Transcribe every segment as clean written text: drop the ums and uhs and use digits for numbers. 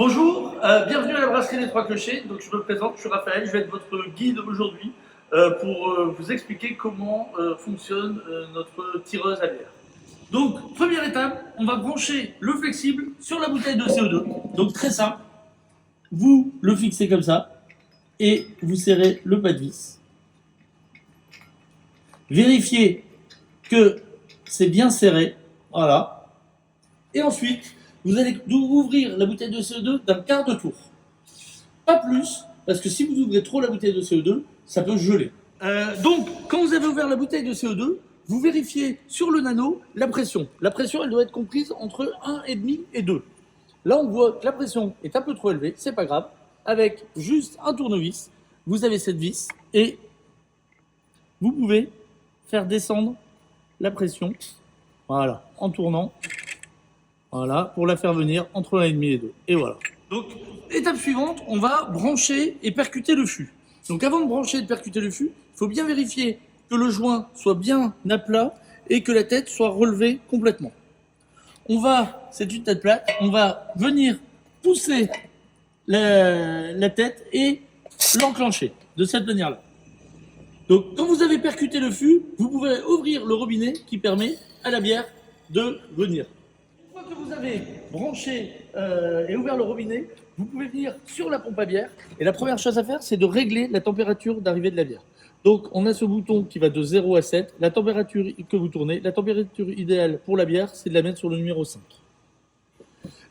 Bonjour, bienvenue à la brasserie des Trois Clochers. Donc, je me présente, je suis Raphaël, je vais être votre guide aujourd'hui pour vous expliquer comment fonctionne notre tireuse à bière. Donc, première étape, on va brancher le flexible sur la bouteille de CO2. Donc, très simple, vous le fixez comme ça et vous serrez le pas de vis. Vérifiez que c'est bien serré, voilà. Et ensuite, vous allez ouvrir la bouteille de CO2 d'un quart de tour. Pas plus, parce que si vous ouvrez trop la bouteille de CO2, ça peut geler. Donc, quand vous avez ouvert la bouteille de CO2, vous vérifiez sur le nano la pression. La pression, elle doit être comprise entre 1,5 et 2. Là, on voit que la pression est un peu trop élevée, c'est pas grave. Avec juste un tournevis, vous avez cette vis et vous pouvez faire descendre la pression, voilà, en tournant, voilà, pour la faire venir entre 1,5 et 2. Et voilà. Donc, étape suivante, on va brancher et percuter le fût. Donc, avant de brancher et de percuter le fût, il faut bien vérifier que le joint soit bien à plat et que la tête soit relevée complètement. C'est une tête plate, on va venir pousser la tête et l'enclencher de cette manière-là. Donc, quand vous avez percuté le fût, vous pouvez ouvrir le robinet qui permet à la bière de venir. Une fois que vous avez branché et ouvert le robinet, vous pouvez venir sur la pompe à bière. Et la première chose à faire, c'est de régler la température d'arrivée de la bière. Donc, on a ce bouton qui va de 0 à 7. La température que vous tournez, la température idéale pour la bière, c'est de la mettre sur le numéro 5.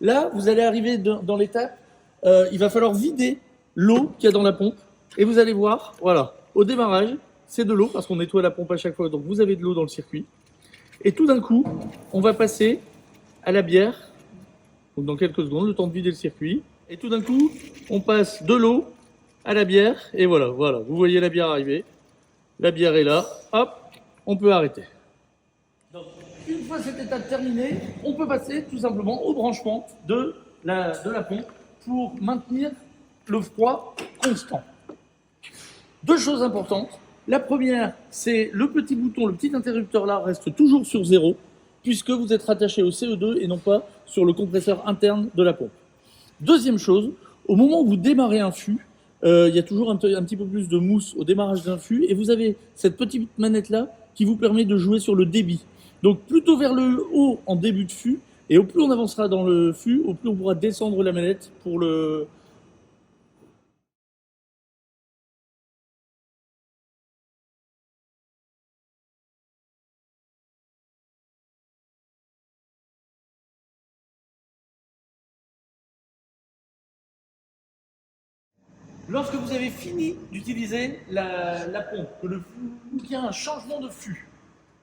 Là, vous allez arriver dans l'étape, il va falloir vider l'eau qu'il y a dans la pompe. Et vous allez voir, voilà, au démarrage, c'est de l'eau, parce qu'on nettoie la pompe à chaque fois, donc vous avez de l'eau dans le circuit. Et tout d'un coup, on va passer à la bière, donc dans quelques secondes, le temps de vider le circuit. Et tout d'un coup, on passe de l'eau à la bière, et voilà, vous voyez la bière arriver. La bière est là, hop, on peut arrêter. Donc, une fois cette étape terminée, on peut passer tout simplement au branchement de la pompe pour maintenir le froid constant. Deux choses importantes. La première, c'est le petit bouton, le petit interrupteur là reste toujours sur 0 puisque vous êtes rattaché au CO2 et non pas sur le compresseur interne de la pompe. Deuxième chose, au moment où vous démarrez un fût, il y a toujours un petit peu plus de mousse au démarrage d'un fût et vous avez cette petite manette là qui vous permet de jouer sur le débit. Donc plutôt vers le haut en début de fût et au plus on avancera dans le fût, au plus on pourra descendre la manette pour le... Lorsque vous avez fini d'utiliser la pompe, que le fût, qu'il y a un changement de fût,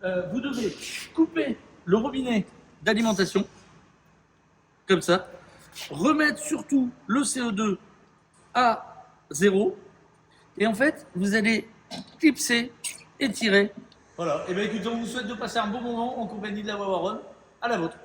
vous devez couper le robinet d'alimentation, comme ça, remettre surtout le CO2 à 0, et en fait, vous allez clipser et tirer. Voilà, et bien écoutez, on vous souhaite de passer un bon moment en compagnie de la Wawaron. À la vôtre.